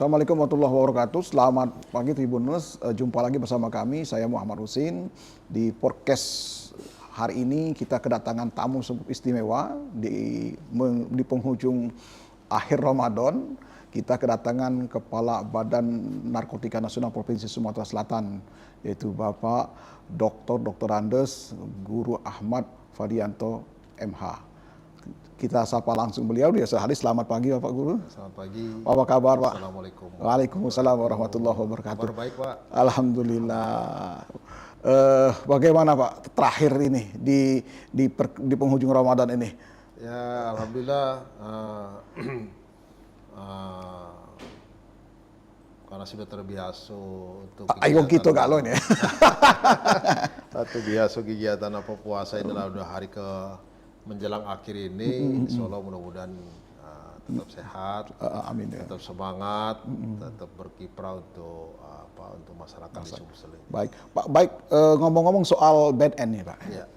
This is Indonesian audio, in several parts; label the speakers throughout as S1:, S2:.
S1: Assalamualaikum warahmatullahi wabarakatuh. Selamat pagi Tribuners. Jumpa lagi bersama kami. Saya Muhammad Husin. Di podcast hari ini kita kedatangan tamu istimewa di penghujung akhir Ramadan. Kita kedatangan Kepala Badan Narkotika Nasional Provinsi Sumatera Selatan, yaitu Bapak Dr. Andes Guru Ahmad Fadianto MH. Kita sapa langsung beliau. Biasa hari selamat pagi Bapak Guru.
S2: Selamat pagi.
S1: Apa kabar Pak?
S2: Assalamualaikum.
S1: Waalaikumsalam warahmatullahi wabarakatuh.
S2: Kabar baik Pak.
S1: Alhamdulillah. Bagaimana Pak terakhir ini di penghujung Ramadan ini?
S2: Ya Alhamdulillah. Karena sudah terbiasa untuk
S1: Ayo gitu gak lo ini.
S2: Satu biasa kegiatan apa puasa ini lah udah hari ke menjelang akhir ini. Insya Allah mudah-mudahan tetap sehat,
S1: Amin ya.
S2: tetap semangat, tetap berkiprah untuk masyarakat di Sumsel ini.
S1: Baik, Pak. Baik, ngomong-ngomong soal BNN nih Pak.
S2: Ya.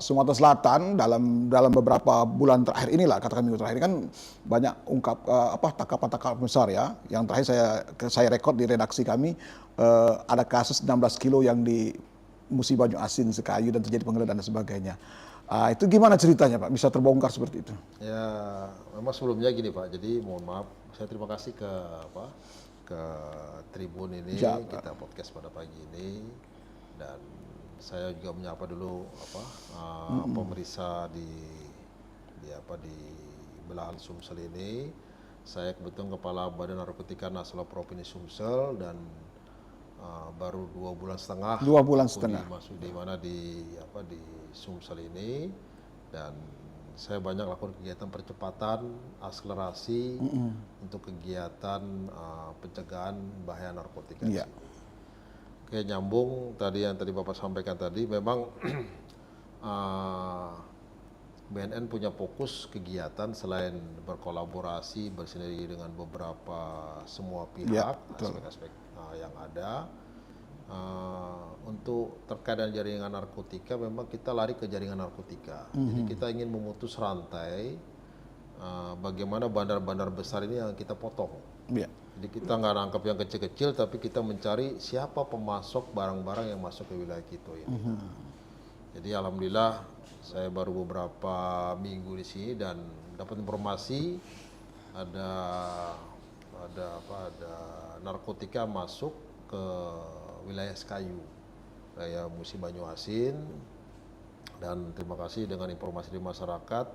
S1: Sumatera Selatan dalam beberapa bulan terakhir inilah, katakan minggu terakhir kan banyak tangkapan-tangkapan besar ya. Yang terakhir saya rekod di redaksi kami, ada kasus 16 kilo yang di Musi Banyu Asin, Sekayu, dan terjadi penggeledahan dan sebagainya. Itu gimana ceritanya Pak, bisa terbongkar seperti itu?
S2: Ya, memang sebelumnya gini Pak, jadi mohon maaf, saya terima kasih ke Tribun ini, kita podcast pada pagi ini, dan saya juga menyapa dulu pemeriksa di belahan Sumsel ini. Saya kebetulan Kepala Badan Narkotika Nasional Provinsi Sumsel dan baru 2 bulan setengah.
S1: 2 bulan setengah.
S2: Masuk di mana di Sumsel ini, dan saya banyak lakukan kegiatan percepatan, akselerasi untuk kegiatan pencegahan bahaya narkotika.
S1: Iya.
S2: Oke, nyambung tadi yang Bapak sampaikan tadi, memang BNN punya fokus kegiatan selain berkolaborasi, bersinergi dengan beberapa semua pihak, aspek-aspek yang ada. Untuk terkait dengan jaringan narkotika, memang kita lari ke jaringan narkotika. Jadi kita ingin memutus rantai bagaimana bandar-bandar besar ini yang kita potong.
S1: Iya.
S2: Jadi kita nggak nangkap yang kecil-kecil, tapi kita mencari siapa pemasok barang-barang yang masuk ke wilayah kita ini. Jadi alhamdulillah saya baru beberapa minggu di sini dan dapat informasi ada narkotika masuk ke wilayah Sekayu, wilayah Musi Banyu Asin, dan terima kasih dengan informasi dari masyarakat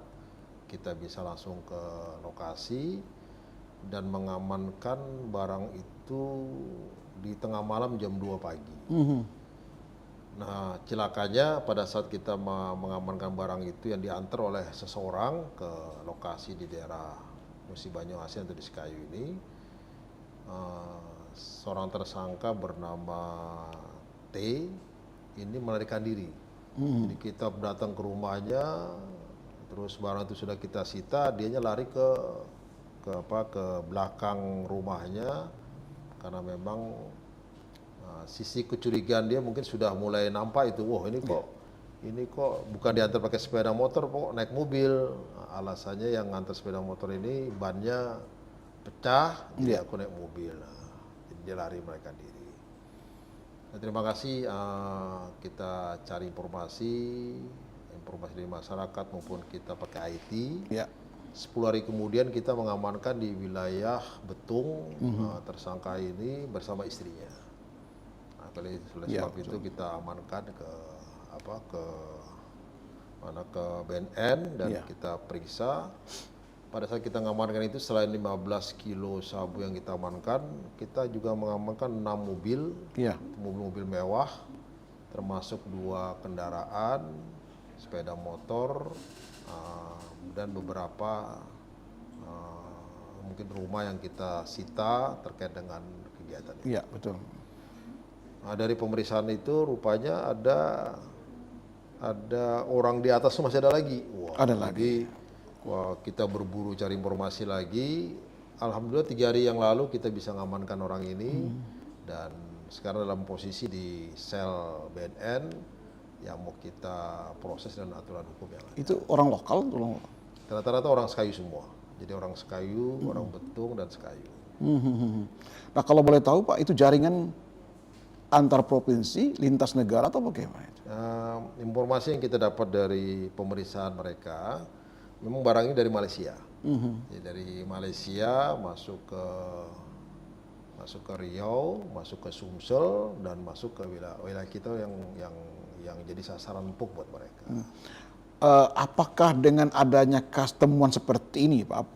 S2: kita bisa langsung ke lokasi dan mengamankan barang itu di tengah malam jam 2 pagi. Nah, celakanya pada saat kita mengamankan barang itu yang diantar oleh seseorang ke lokasi di daerah Musi Banyu Asin atau di Sekayu ini, seorang tersangka bernama T ini melarikan diri. Jadi kita datang ke rumahnya, terus barang itu sudah kita sita, dianya lari ke belakang rumahnya karena memang sisi kecurigaan dia mungkin sudah mulai nampak itu. Wah, ini kok bukan diantar pakai sepeda motor, kok naik mobil. Alasannya yang ngantar sepeda motor ini bannya pecah, jadi aku naik mobil. Jadi dia lari melarikan diri. Nah, terima kasih, kita cari informasi dari masyarakat maupun kita pakai IT. Ya. 10 hari kemudian kita mengamankan di wilayah Betung tersangka ini bersama istrinya. Nah, oleh sebab itu kita amankan ke BNN dan kita periksa. Pada saat kita mengamankan itu, selain 15 kilo sabu yang kita amankan, kita juga mengamankan 6 mobil, mobil-mobil mewah, termasuk 2 kendaraan, sepeda motor, dan beberapa mungkin rumah yang kita sita terkait dengan kegiatan ini.
S1: Iya, betul.
S2: Nah, dari pemeriksaan itu rupanya ada orang di atas masih ada lagi. Wah,
S1: ada lagi.
S2: Wah, kita berburu cari informasi lagi. Alhamdulillah 3 hari yang lalu kita bisa mengamankan orang ini dan sekarang dalam posisi di sel BNN yang mau kita proses dengan aturan hukum yang ada.
S1: Itu orang lokal?
S2: Rata-rata orang Sekayu semua. Jadi orang Sekayu, orang Betung dan Sekayu.
S1: Nah kalau boleh tahu Pak, itu jaringan antar provinsi, lintas negara atau bagaimana itu?
S2: Informasi yang kita dapat dari pemeriksaan mereka, memang barang ini dari Malaysia. Jadi dari Malaysia masuk ke Riau, masuk ke Sumsel, dan masuk ke wilayah kita yang jadi sasaran empuk buat mereka.
S1: Apakah dengan adanya temuan seperti ini Pak,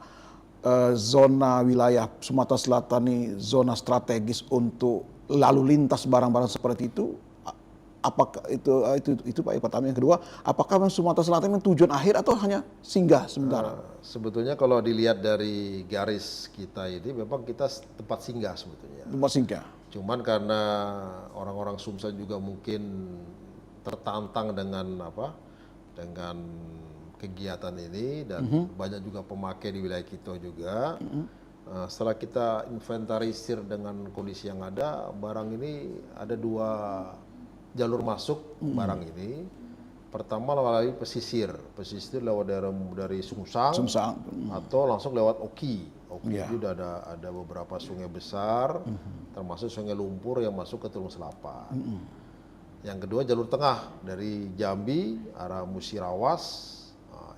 S1: zona wilayah Sumatera Selatan ini zona strategis untuk lalu lintas barang-barang seperti itu? Apakah itu Pak yang pertama? Yang kedua, apakah Sumatera Selatan memang tujuan akhir atau hanya singgah sementara?
S2: Sebetulnya kalau dilihat dari garis kita ini, memang kita tempat singgah sebetulnya.
S1: Tempat singgah.
S2: Cuman karena orang-orang Sumsel juga mungkin tertantang dengan kegiatan ini, dan banyak juga pemakai di wilayah kita juga. Setelah kita inventarisir dengan kondisi yang ada, barang ini ada 2 jalur masuk barang ini. Pertama melalui pesisir lewat dari Sungsang, atau langsung lewat Oki. Itu ada beberapa sungai besar, termasuk Sungai Lumpur yang masuk ke Tulung Selapan. Yang kedua jalur tengah dari Jambi arah Musirawas,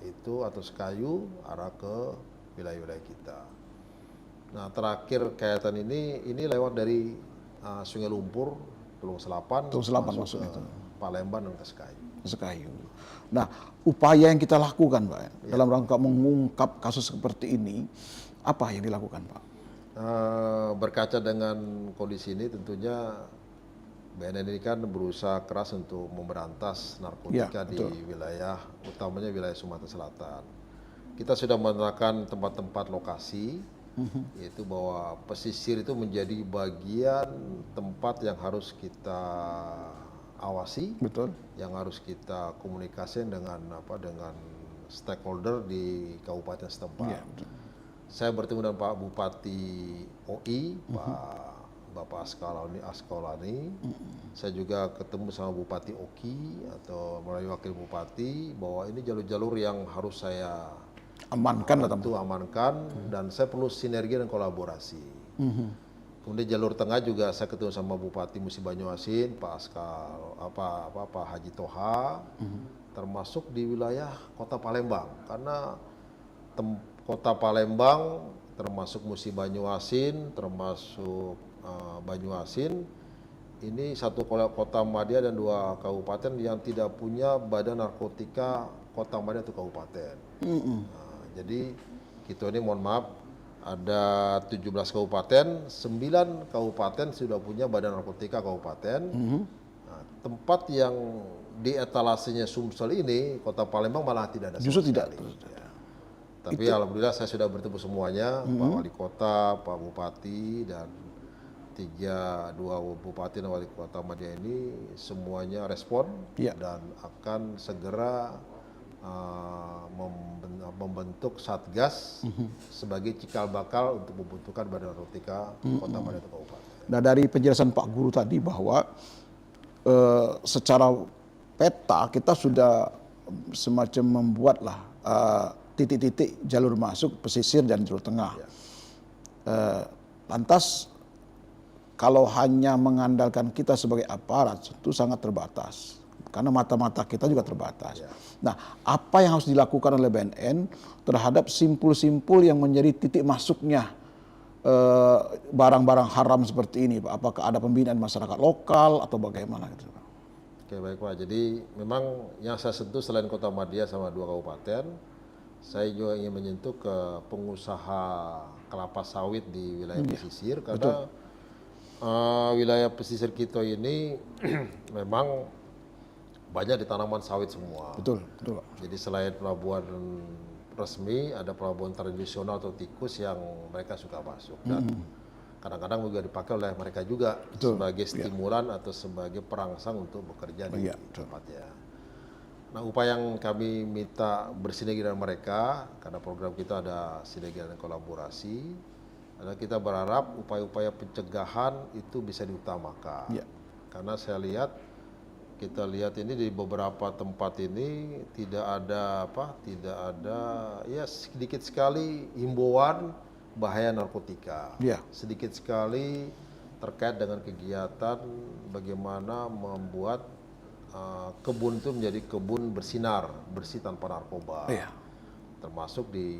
S2: itu atau Sekayu arah ke wilayah-wilayah kita. Nah terakhir kaitan ini lewat dari Sungai Lumpur, Tulung Selapan masuk ke Palembang dan ke Sekayu.
S1: Nah, upaya yang kita lakukan, Pak, dalam rangka mengungkap kasus seperti ini, apa yang dilakukan, Pak?
S2: Berkaca dengan kondisi ini, tentunya BNN ini kan berusaha keras untuk memberantas narkotika di wilayah, utamanya wilayah Sumatera Selatan. Kita sudah menerapkan tempat-tempat lokasi, yaitu bahwa pesisir itu menjadi bagian tempat yang harus kita awasi, yang harus kita komunikasi dengan stakeholder di kabupaten setempat. Saya bertemu dengan Pak Bupati OI, Bapak Askolani. Saya juga ketemu sama Bupati Oki atau melalui Wakil Bupati, bahwa ini jalur-jalur yang harus saya amankan, dan saya perlu sinergi dan kolaborasi. Kemudian jalur tengah juga saya ketemu sama Bupati Musi Banyuasin, Pak Haji Toha, termasuk di wilayah Kota Palembang, karena Kota Palembang termasuk Musi Banyuasin, termasuk Banyuasin, ini satu kota madya dan 2 kabupaten yang tidak punya badan narkotika kota madya atau kabupaten. Jadi kita ini mohon maaf, ada 17 kabupaten, 9 kabupaten sudah punya badan narkotika kabupaten. Tempat yang di etalasenya Sumsel ini, Kota Palembang malah tidak ada.
S1: Justru tidak.
S2: Tapi alhamdulillah saya sudah bertemu semuanya, Pak Wali Kota, Pak Bupati, dan 2 Bupati dan Wali Kota Madya ini semuanya respon dan akan segera membentuk satgas sebagai cikal bakal untuk membentukkan badan narkotika Kota Madya atau kabupaten.
S1: Nah dari penjelasan Pak Guru tadi bahwa secara peta kita sudah semacam membuatlah titik-titik jalur masuk pesisir dan jalur tengah. Lantas kalau hanya mengandalkan kita sebagai aparat itu sangat terbatas, karena mata-mata kita juga terbatas. Nah, apa yang harus dilakukan oleh BNN terhadap simpul-simpul yang menjadi titik masuknya barang-barang haram seperti ini, Pak? Apakah ada pembinaan masyarakat lokal atau bagaimana gitu, Pak?
S2: Oke, baik Pak. Jadi memang yang saya sentuh selain Kota Madya sama 2 kabupaten, saya juga ingin menyentuh ke pengusaha kelapa sawit di wilayah pesisir, karena wilayah pesisir kita ini memang banyak di tanaman sawit semua.
S1: Betul Pak.
S2: Jadi selain pelabuhan resmi, ada pelabuhan tradisional atau tikus yang mereka suka masuk, dan kadang-kadang juga dipakai oleh mereka juga sebagai stimulan atau sebagai perangsang untuk bekerja di tempatnya. Nah, upaya yang kami minta bersinergi dengan mereka, karena program kita ada sinergi dan kolaborasi, adalah kita berharap upaya-upaya pencegahan itu bisa diutamakan. Karena kita lihat ini di beberapa tempat ini tidak ada ya sedikit sekali himbauan bahaya narkotika.
S1: Ya.
S2: Sedikit sekali terkait dengan kegiatan bagaimana membuat kebun itu menjadi kebun bersinar, bersih tanpa narkoba.
S1: Iya.
S2: Termasuk di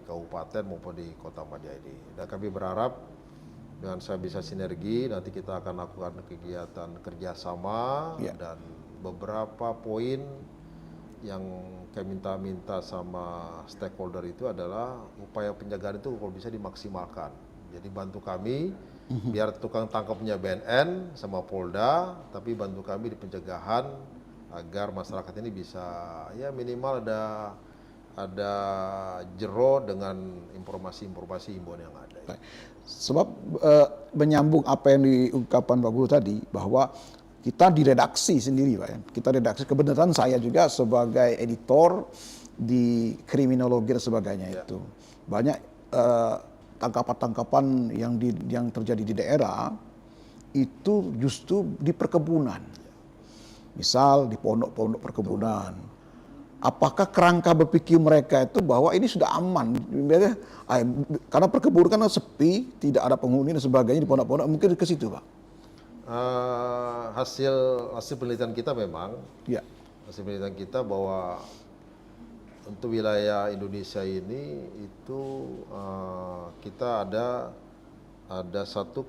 S2: kabupaten maupun di Kota Madia ini. Dan kami berharap dengan saya bisa sinergi, nanti kita akan lakukan kegiatan kerjasama dan beberapa poin yang kami minta sama stakeholder itu adalah upaya penjagaan itu kalau bisa dimaksimalkan. Jadi bantu kami biar tukang tangkapnya BNN sama Polda, tapi bantu kami di pencegahan agar masyarakat ini bisa ya minimal ada jero dengan informasi-informasi himbauan yang ada.
S1: Sebab menyambung apa yang diungkapkan Pak Guru tadi, bahwa kita di redaksi sendiri Pak ya. Kita redaksi, kebenaran saya juga sebagai editor di kriminologi dan sebagainya itu. Banyak tangkapan-tangkapan yang terjadi di daerah itu justru di perkebunan. Misal di pondok-pondok perkebunan. Apakah kerangka berpikir mereka itu bahwa ini sudah aman? Karena perkebunan kan sepi, tidak ada penghuni dan sebagainya di pondok-pondok, mungkin ke situ Pak.
S2: Hasil penelitian kita memang, hasil penelitian kita bahwa untuk wilayah Indonesia ini itu kita ada 1,79%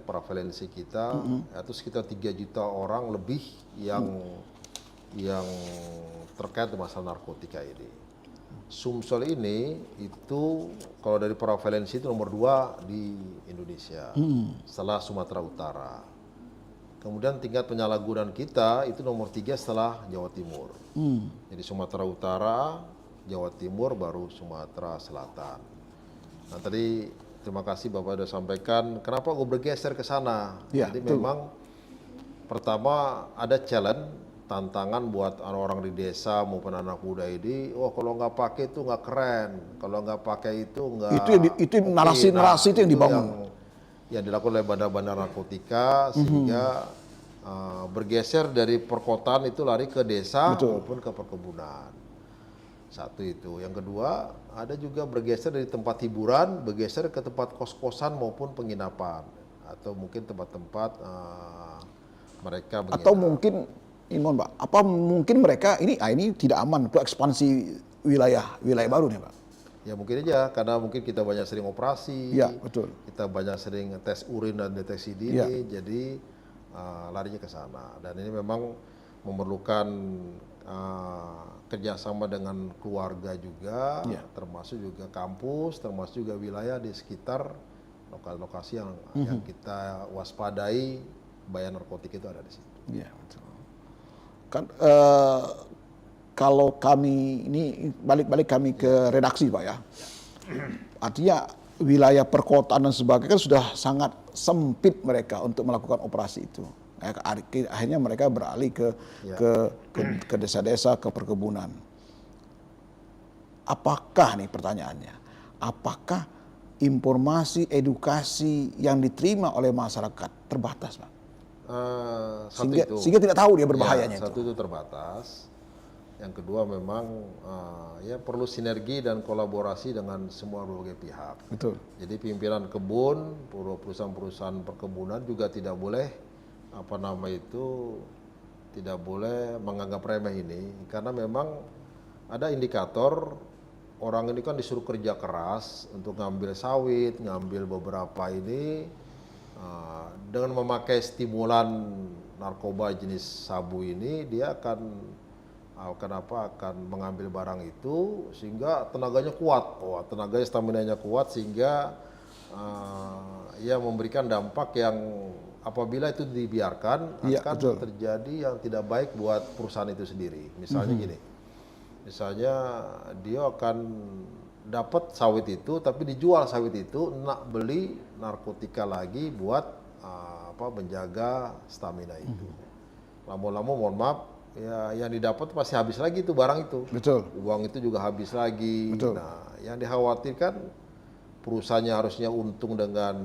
S2: prevalensi kita, itu sekitar 3 juta orang lebih yang terkait dengan masalah narkotika ini. Sumsel ini itu kalau dari prevalensi itu nomor 2 di Indonesia, setelah Sumatera Utara. Kemudian tingkat penyalahgunaan kita itu nomor 3 setelah Jawa Timur. Jadi Sumatera Utara, Jawa Timur, baru Sumatera Selatan. Nah tadi terima kasih Bapak sudah sampaikan, kenapa gue bergeser ke sana. Jadi memang pertama ada challenge, tantangan buat orang-orang di desa maupun anak muda ini, kalau nggak pakai itu nggak keren, kalau nggak pakai itu nggak.
S1: Itu narasi-narasi itu yang dibangun.
S2: Yang dilakukan oleh bandar-bandar narkotika sehingga bergeser dari perkotaan itu lari ke desa maupun ke perkebunan. Satu itu. Yang kedua, ada juga bergeser dari tempat hiburan, bergeser ke tempat kos-kosan maupun penginapan atau mungkin tempat-tempat mereka menginap.
S1: Atau mungkin mohon Pak, apa mungkin mereka ini tidak aman untuk ekspansi wilayah baru nih Pak?
S2: Ya mungkin aja, karena mungkin kita banyak sering operasi,
S1: betul.
S2: Kita banyak sering tes urin dan deteksi dini, jadi larinya ke sana. Dan ini memang memerlukan kerjasama dengan keluarga juga, termasuk juga kampus, termasuk juga wilayah di sekitar lokasi yang kita waspadai bahaya narkotik itu ada di situ.
S1: Iya betul. Kan kalau kami ini balik kami ke redaksi Pak ya, artinya wilayah perkotaan dan sebagainya kan sudah sangat sempit mereka untuk melakukan operasi itu. Akhirnya mereka beralih ke desa-desa, ke perkebunan. Apakah nih pertanyaannya? Apakah informasi edukasi yang diterima oleh masyarakat terbatas Pak? Sehingga tidak tahu dia berbahayanya itu.
S2: Satu itu terbatas. Yang kedua memang perlu sinergi dan kolaborasi dengan semua berbagai pihak.
S1: Betul.
S2: Jadi pimpinan kebun, perusahaan-perusahaan perkebunan juga tidak boleh tidak boleh menganggap remeh ini, karena memang ada indikator orang ini kan disuruh kerja keras untuk ngambil sawit, ngambil beberapa ini. Dengan memakai stimulan narkoba jenis sabu ini, dia akan mengambil barang itu sehingga tenaganya kuat, tenaganya stamina-nya kuat sehingga memberikan dampak yang apabila itu dibiarkan akan terjadi yang tidak baik buat perusahaan itu sendiri. Misalnya gini, dia akan dapat sawit itu, tapi dijual sawit itu, nak beli narkotika lagi buat menjaga stamina itu. Lama-lama mohon maaf, ya yang didapat pasti habis lagi itu barang itu.
S1: Betul.
S2: Uang itu juga habis lagi.
S1: Betul.
S2: Nah, yang dikhawatirkan perusahaannya harusnya untung dengan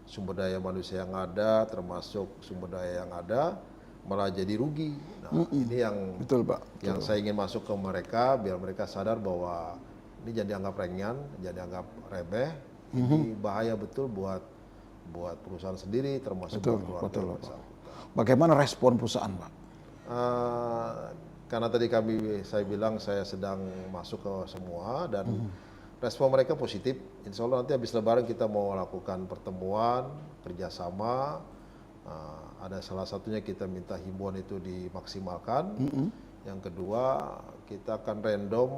S2: sumber daya manusia yang ada, termasuk sumber daya yang ada, malah jadi rugi. Nah, ini yang
S1: betul Pak.
S2: Yang saya ingin masuk ke mereka biar mereka sadar bahwa ini jangan dianggap ringan, jangan dianggap remeh. Ini bahaya betul buat perusahaan sendiri, termasuk
S1: Betul,
S2: buat keluarga
S1: betul,
S2: yang
S1: Pak.
S2: bersangkutan.
S1: Bagaimana respon perusahaan, Pak?
S2: Karena tadi saya bilang saya sedang masuk ke semua dan respon mereka positif. Insya Allah nanti habis Lebaran kita mau lakukan pertemuan kerjasama. Ada salah satunya kita minta himbauan itu dimaksimalkan. Yang kedua kita akan random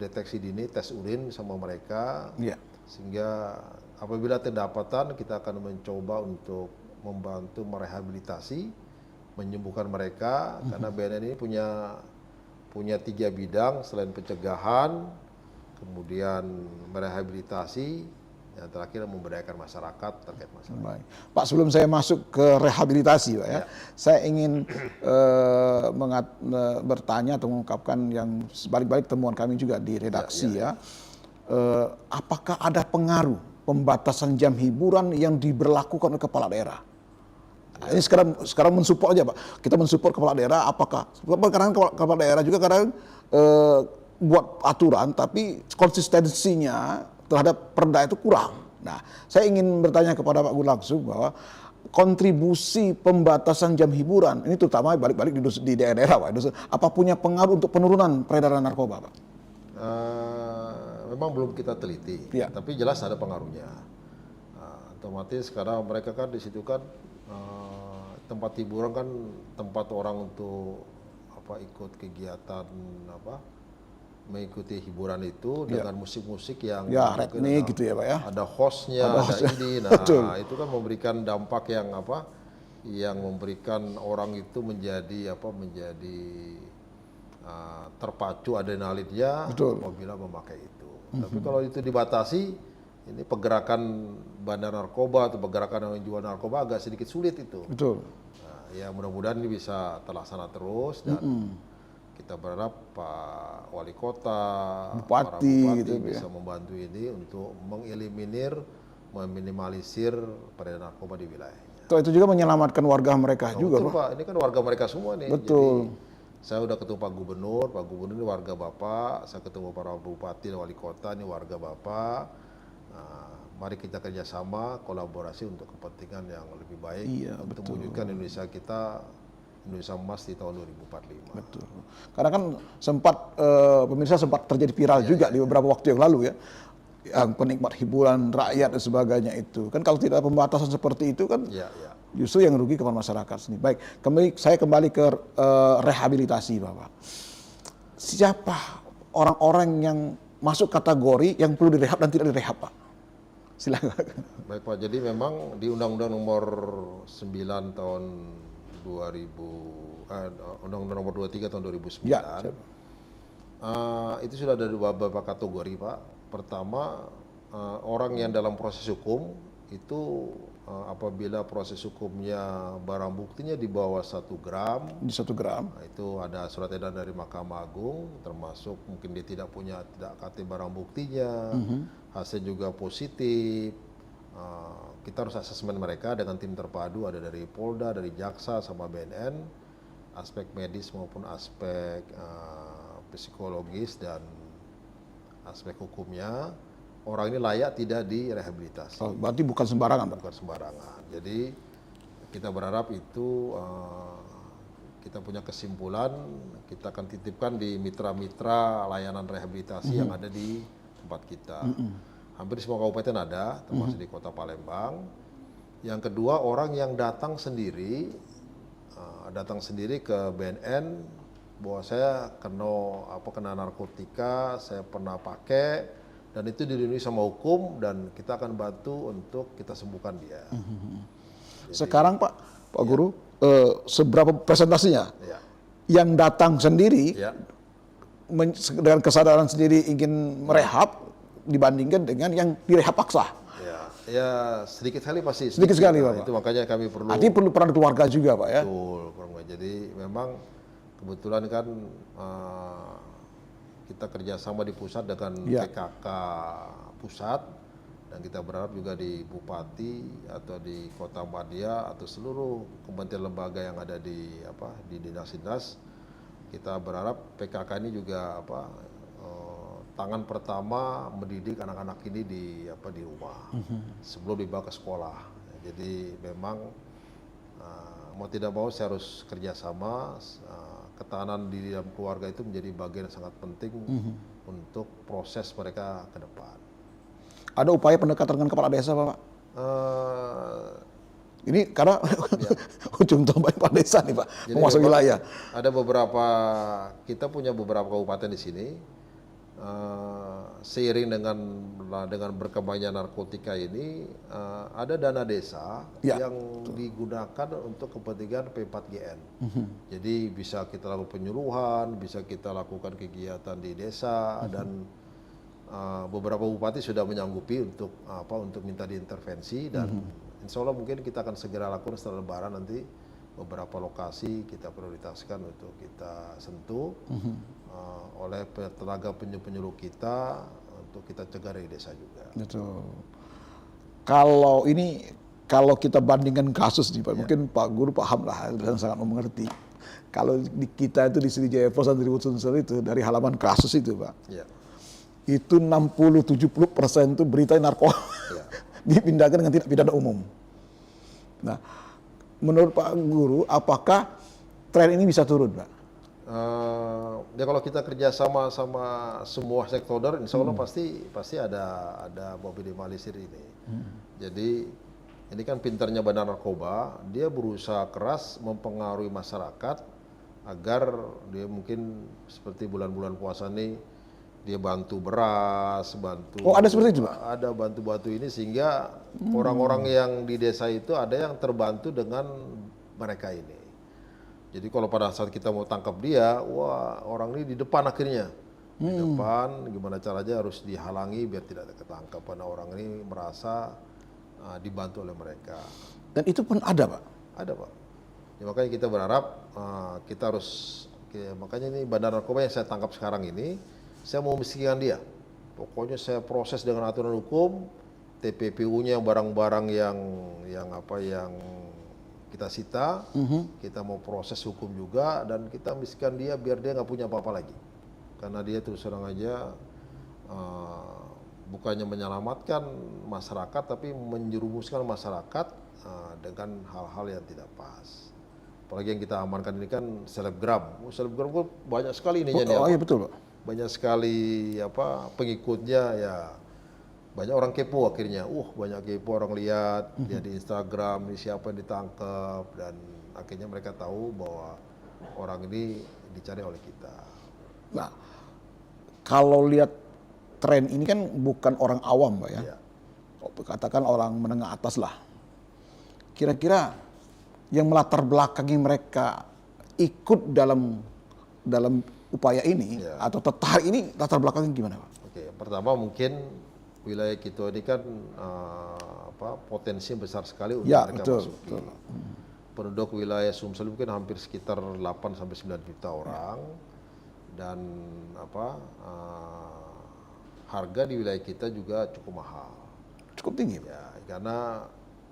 S2: deteksi dini tes urin sama mereka, sehingga apabila kedapatan kita akan mencoba untuk membantu merehabilitasi, menyembuhkan mereka, karena BNN ini punya 3 bidang selain pencegahan, kemudian merehabilitasi, yang terakhir memberdayakan masyarakat terkait masalah.
S1: Baik. Pak, sebelum saya masuk ke rehabilitasi, Pak, ya, saya ingin bertanya atau mengungkapkan yang balik-balik temuan kami juga di redaksi ya. Apakah ada pengaruh pembatasan jam hiburan yang diberlakukan oleh kepala daerah? Nah, ini sekarang mensupport aja, Pak. Kita mensupport kepala daerah. Apakah karena kepala daerah juga kadang buat aturan, tapi konsistensinya terhadap perda itu kurang. Nah, saya ingin bertanya kepada Pak Guru langsung bahwa kontribusi pembatasan jam hiburan ini terutama balik-balik di daerah-daerah, Pak, apa punya pengaruh untuk penurunan peredaran narkoba, Pak?
S2: Memang belum kita teliti, tapi jelas ada pengaruhnya. Otomatis karena mereka kan di situ kan tempat hiburan kan tempat orang untuk ikut kegiatan mengikuti hiburan itu dengan musik-musik yang
S1: retnik gitu ya, Pak, ya.
S2: Ada hostnya, ada ini. Nah, itu kan memberikan dampak yang yang memberikan orang itu menjadi terpacu adrenalinnya apabila memakai itu. Tapi kalau itu dibatasi, ini pergerakan bandar narkoba atau pergerakan yang jual narkoba agak sedikit sulit itu.
S1: Betul.
S2: Nah, ya mudah-mudahan ini bisa terlaksana terus dan kita berharap Pak Wali Kota, para bupati gitu, bisa membantu ini untuk mengeliminir, meminimalisir peredaran narkoba di wilayahnya.
S1: Itu juga menyelamatkan warga mereka juga,
S2: betul, Pak. Ini kan warga mereka semua nih.
S1: Betul.
S2: Jadi, saya udah ketemu Pak Gubernur ini warga Bapak, saya ketemu para bupati dan wali kota ini warga Bapak. Mari kita kerjasama, kolaborasi untuk kepentingan yang lebih baik untuk mewujudkan Indonesia kita, Indonesia emas di tahun 2045.
S1: Betul. Karena kan pemirsa sempat terjadi viral juga di beberapa waktu yang lalu ya, yang penikmat hiburan rakyat dan sebagainya itu. Kan kalau tidak ada pembatasan seperti itu kan justru yang rugi kepada masyarakat sendiri. Baik, saya kembali ke rehabilitasi, Bapak. Siapa orang-orang yang masuk kategori yang perlu direhab dan tidak direhab, Pak? Silakan.
S2: Baik, Pak. Jadi memang di Undang-Undang Nomor 9 tahun 2000, Undang-Undang Nomor 23 tahun 2009, itu sudah ada beberapa kategori, Pak. Pertama, orang yang dalam proses hukum itu apabila proses hukumnya barang buktinya di bawah 1 gram, nah, itu ada surat edaran dari Mahkamah Agung, termasuk mungkin dia tidak KT barang buktinya, hasil juga positif. Kita harus asesmen mereka dengan tim terpadu, ada dari Polda, dari Jaksa, sama BNN, aspek medis maupun aspek psikologis dan aspek hukumnya. Orang ini layak tidak direhabilitasi.
S1: Berarti bukan sembarangan, Pak?
S2: Bukan sembarangan. Jadi kita berharap itu kita punya kesimpulan, kita akan titipkan di mitra-mitra layanan rehabilitasi yang ada di tempat kita. Hampir semua kabupaten ada, termasuk di Kota Palembang. Yang kedua, orang yang datang sendiri ke BNN bahwa saya kena narkotika, saya pernah pakai, dan itu dilindungi sama hukum dan kita akan bantu untuk kita sembuhkan dia. Jadi,
S1: sekarang Pak Guru, seberapa presentasinya yang datang sendiri dengan kesadaran sendiri ingin merehab dibandingkan dengan yang direhab paksa?
S2: Ya sedikit sekali pasti.
S1: Sedikit sekali, Pak.
S2: Itu makanya kami perlu.
S1: Artinya perlu peran keluarga juga, Pak, ya?
S2: Betul. Jadi memang kebetulan kan kita kerjasama di pusat dengan PKK pusat, dan kita berharap juga di Bupati atau di Kota Madia atau seluruh kementerian lembaga yang ada di dinas-dinas, kita berharap PKK ini juga tantangan pertama mendidik anak-anak ini di rumah sebelum dibawa ke sekolah. Jadi memang mau tidak mau saya harus kerjasama. Ketahanan di dalam keluarga itu menjadi bagian yang sangat penting untuk proses mereka ke depan.
S1: Ada upaya pendekatan dengan kepala desa, Pak? Ini karena ujung tombak kepala desa nih, Pak, menguasai wilayah.
S2: Ada kita punya beberapa kabupaten di sini. Seiring dengan berkembangnya narkotika ini, ada dana desa yang digunakan untuk kepentingan P4GN. Jadi bisa kita lakukan penyuluhan, bisa kita lakukan kegiatan di desa, dan beberapa bupati sudah menyanggupi untuk minta diintervensi, dan insya Allah mungkin kita akan segera lakukan setelah Lebaran nanti. Beberapa lokasi kita prioritaskan untuk kita sentuh oleh tenaga penyuluh kita untuk kita cegah dari desa juga.
S1: Betul. Kalau kita bandingkan kasus nih Pak, mungkin Pak Guru paham lah dan sangat mengerti. Kalau di kita itu di Sriwijaya Pos dan Tribun Sumsel itu dari halaman kasus itu Pak, itu 60-70% itu berita narkoba dipindahkan dengan tindak pidana umum. Nah, menurut Pak Guru, apakah tren ini bisa turun, Pak?
S2: Ya kalau kita kerjasama sama semua stakeholder, insya Allah pasti ada meminimalisir ini. Jadi ini kan pintarnya Badan Narkoba, dia berusaha keras mempengaruhi masyarakat agar dia mungkin seperti bulan-bulan puasa ini dia bantu beras, bantu.
S1: Oh, ada seperti itu, Pak?
S2: Ada bantu-bantu ini sehingga orang-orang yang di desa itu ada yang terbantu dengan mereka ini. Jadi kalau pada saat kita mau tangkap dia, wah orang ini di depan akhirnya. Di depan, gimana caranya harus dihalangi biar tidak ketangkap. Karena orang ini merasa dibantu oleh mereka.
S1: Dan itu pun ada, Pak?
S2: Ada, Pak. Ya, makanya kita berharap kita harus, makanya ini Bandar Narkoba yang saya tangkap sekarang ini, saya mau miskinkan dia. Pokoknya saya proses dengan aturan hukum, TPPU-nya barang-barang yang kita sita, kita mau proses hukum juga, dan kita miskinkan dia biar dia nggak punya apa-apa lagi. Karena dia terus terang aja bukannya menyelamatkan masyarakat, tapi menjerumuskan masyarakat dengan hal-hal yang tidak pas. Apalagi yang kita amankan ini kan selebgram. Selebgram itu banyak sekali ininya.
S1: Oh iya betul, Pak.
S2: Banyak sekali pengikutnya, ya banyak orang kepo akhirnya. Banyak kepo, orang lihat dia di Instagram, ini siapa yang ditangkap, dan akhirnya mereka tahu bahwa orang ini dicari oleh kita.
S1: Nah, kalau lihat tren ini kan bukan orang awam, Pak ya. Katakan orang menengah atas lah. Kira-kira yang melatar belakangi mereka ikut dalam upaya ini atau tertarik ini, latar belakangnya gimana, Pak?
S2: Oke, pertama mungkin wilayah kita ini kan potensi besar sekali untuk mereka masuki. Penduduk wilayah Sumsel mungkin hampir sekitar 8-9 juta orang, dan harga di wilayah kita juga cukup mahal.
S1: Cukup tinggi, Pak?
S2: Ya, karena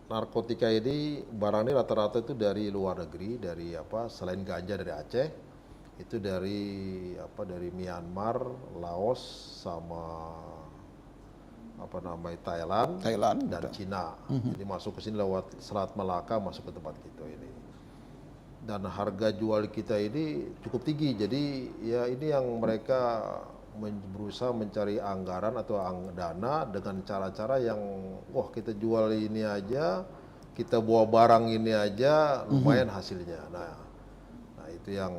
S2: narkotika ini barang ini rata-rata itu dari luar negeri, dari selain ganja dari Aceh, itu dari Myanmar, Laos, sama Thailand dan Cina. Jadi masuk ke sini lewat Selat Malaka, masuk ke tempat kita ini. Dan harga jual kita ini cukup tinggi. Jadi ya ini yang mereka berusaha mencari anggaran atau dana dengan cara-cara yang kita jual ini aja, kita bawa barang ini aja lumayan hasilnya. Nah itu yang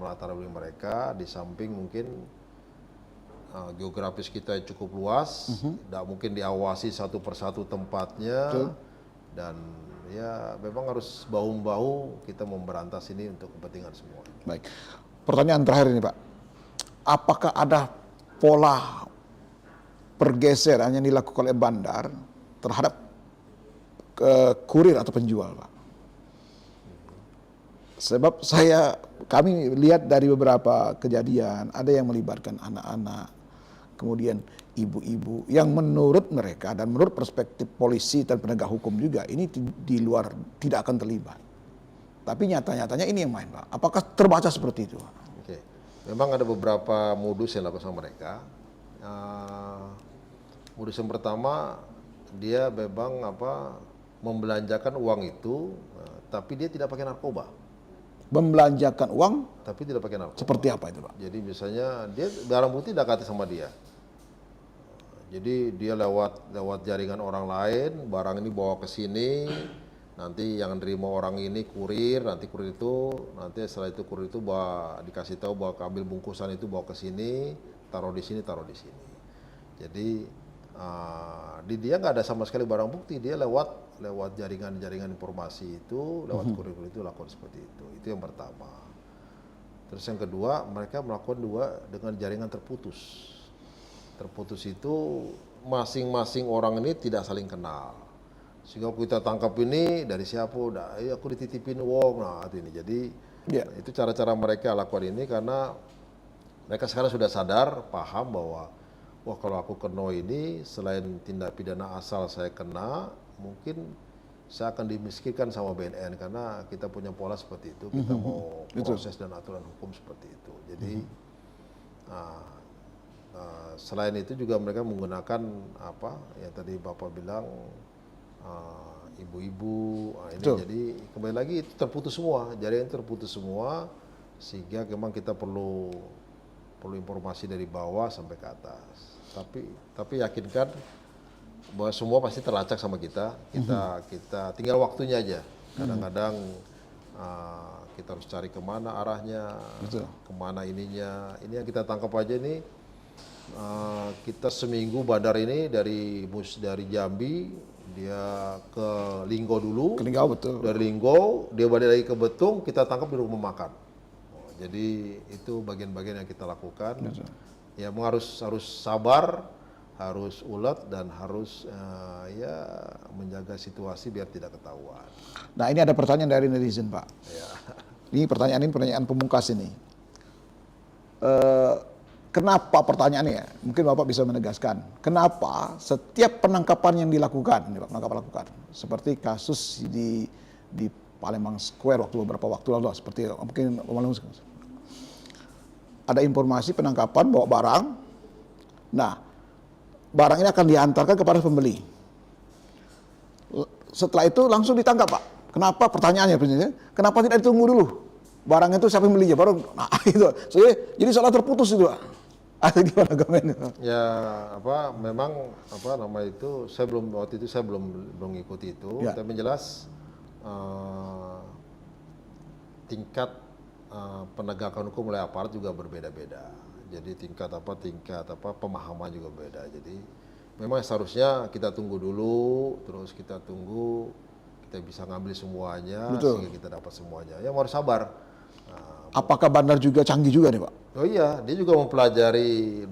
S2: melatar belakangi mereka, di samping mungkin geografis kita cukup luas, tidak mungkin diawasi satu persatu tempatnya, dan ya memang harus bahu-bahu kita memberantas ini untuk kepentingan semua.
S1: Baik, pertanyaan terakhir ini Pak, apakah ada pola pergeseran yang dilakukan oleh bandar terhadap kurir atau penjual, Pak? Sebab kami lihat dari beberapa kejadian, ada yang melibatkan anak-anak, kemudian ibu-ibu, yang menurut mereka dan menurut perspektif polisi dan penegak hukum juga, ini di luar tidak akan terlibat. Tapi nyata-nyatanya ini yang main, Pak. Apakah terbaca seperti itu, Pak?
S2: Oke, memang ada beberapa modus yang dilakukan sama mereka. modus yang pertama dia memang membelanjakan uang itu, tapi dia tidak pakai narkoba.
S1: Membelanjakan uang
S2: Tapi tidak pakai narkoba.
S1: seperti apa itu, Pak?
S2: Jadi misalnya dia barang bukti dekati sama dia. Jadi dia lewat jaringan orang lain, barang ini bawa ke sini, nanti yang nerima orang ini kurir, nanti kurir itu, nanti setelah itu kurir itu dikasih tahu bahwa ambil bungkusan itu bawa ke sini, taruh di sini, taruh di sini. Jadi di dia nggak ada sama sekali barang bukti, dia lewat jaringan informasi itu, lewat kurir itu lakukan seperti itu. Itu yang pertama. Terus yang kedua, mereka melakukan dengan jaringan terputus. Terputus itu masing-masing orang ini tidak saling kenal. Sehingga kita tangkap ini dari siapa, aku dititipin uang, ini. Jadi itu cara-cara mereka lakukan ini karena mereka sekarang sudah sadar, paham bahwa wah kalau aku kena ini selain tindak pidana asal saya kena, mungkin saya akan dimiskinkan sama BNN karena kita punya pola seperti itu, kita mau proses dan aturan hukum seperti itu. Jadi selain itu juga mereka menggunakan yang tadi Bapak bilang ibu-ibu, ini jadi kembali lagi itu terputus semua, jaringan terputus semua, sehingga memang kita perlu informasi dari bawah sampai ke atas. Tapi yakinkan bahwa semua pasti terlacak sama kita. Kita tinggal waktunya aja. Kadang-kadang kita harus cari kemana arahnya, kemana ininya. Ini yang kita tangkap aja nih. Kita seminggu bandar ini dari Jambi dia ke Linggo dulu.
S1: Ke Linggo, betul.
S2: Dari Linggo dia balik lagi ke Betung, kita tangkap di rumah makan. Jadi itu bagian-bagian yang kita lakukan. Ya harus sabar, harus ulet dan harus menjaga situasi biar tidak ketahuan.
S1: Nah ini ada pertanyaan dari netizen, Pak.
S2: Ya.
S1: Ini pertanyaan pemungkas ini. Kenapa pertanyaannya ya? Mungkin Bapak bisa menegaskan. Kenapa setiap penangkapan yang dilakukan, seperti kasus di Palembang Square beberapa waktu lalu, seperti mungkin ada informasi penangkapan bawa barang. Nah, barang ini akan diantarkan kepada pembeli. Setelah itu langsung ditangkap, Pak. Kenapa? Pertanyaannya, kenapa tidak ditunggu dulu? Barang itu siapa yang belinya? Baru, itu. Jadi seolah terputus itu, Pak. Ada gimana komennya?
S2: Ya, memang itu saya belum mengikuti itu.
S1: Ya.
S2: Tapi jelas tingkat penegakan hukum oleh aparat juga berbeda-beda. Jadi tingkat pemahaman juga beda. Jadi memang seharusnya kita tunggu dulu, terus kita bisa ngambil semuanya.
S1: Betul.
S2: Sehingga kita dapat semuanya. Ya harus sabar.
S1: Apakah bandar juga canggih juga nih, Pak?
S2: Oh iya, dia juga mempelajari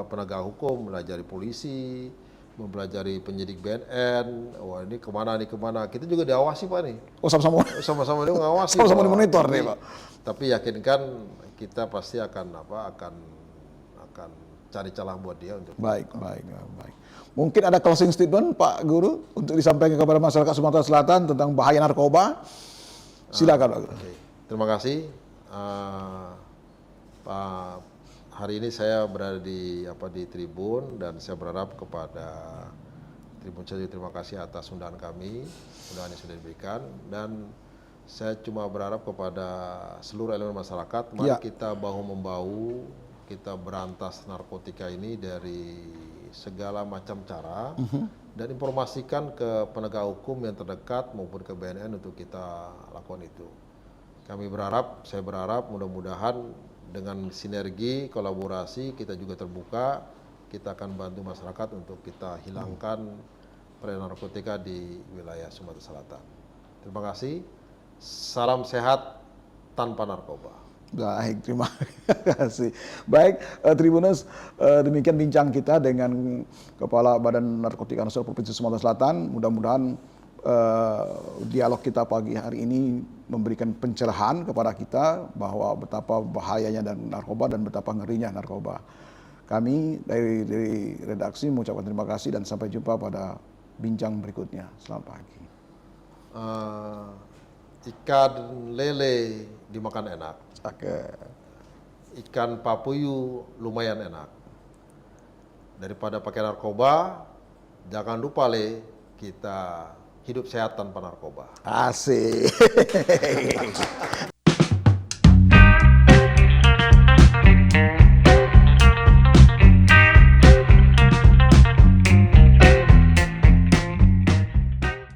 S2: penegak hukum, mempelajari polisi, mempelajari penyidik BNN. Wah ini kemana? Kita juga diawasi, Pak nih.
S1: Oh sama-sama.
S2: Sama-sama dia ngawasi.
S1: Sama-sama dimonitor nih, Pak.
S2: Tapi yakinkan kita pasti akan cari celah buat dia untuk.
S1: Baik. Mungkin ada closing statement Pak Guru untuk disampaikan kepada masyarakat Sumatera Selatan tentang bahaya narkoba. Silakan, Pak Guru.
S2: Okay. Terima kasih. Pak, hari ini saya berada di Tribun dan saya berharap kepada Tribun saja terima kasih atas undangan kami, undangan yang sudah diberikan, dan saya cuma berharap kepada seluruh elemen masyarakat, mari kita bahu-membahu, kita berantas narkotika ini dari segala macam cara dan informasikan ke penegak hukum yang terdekat maupun ke BNN untuk kita lakukan itu. Saya berharap mudah-mudahan dengan sinergi, kolaborasi, kita juga terbuka, kita akan bantu masyarakat untuk kita hilangkan peredaran narkotika di wilayah Sumatera Selatan. Terima kasih, salam sehat tanpa narkoba.
S1: Baik, terima kasih. Baik, Tribuners, demikian bincang kita dengan Kepala Badan Narkotika Nasional Provinsi Sumatera Selatan. Mudah-mudahan dialog kita pagi hari ini memberikan pencerahan kepada kita bahwa betapa bahayanya dan narkoba dan betapa ngerinya narkoba. Kami dari redaksi mengucapkan terima kasih dan sampai jumpa pada bincang berikutnya. Selamat pagi.
S2: Ikan lele dimakan enak.
S1: Oke.
S2: Ikan papuyu lumayan enak. daripada pakai narkoba, jangan lupa Le, kita hidup sehat tanpa narkoba.
S1: Asik.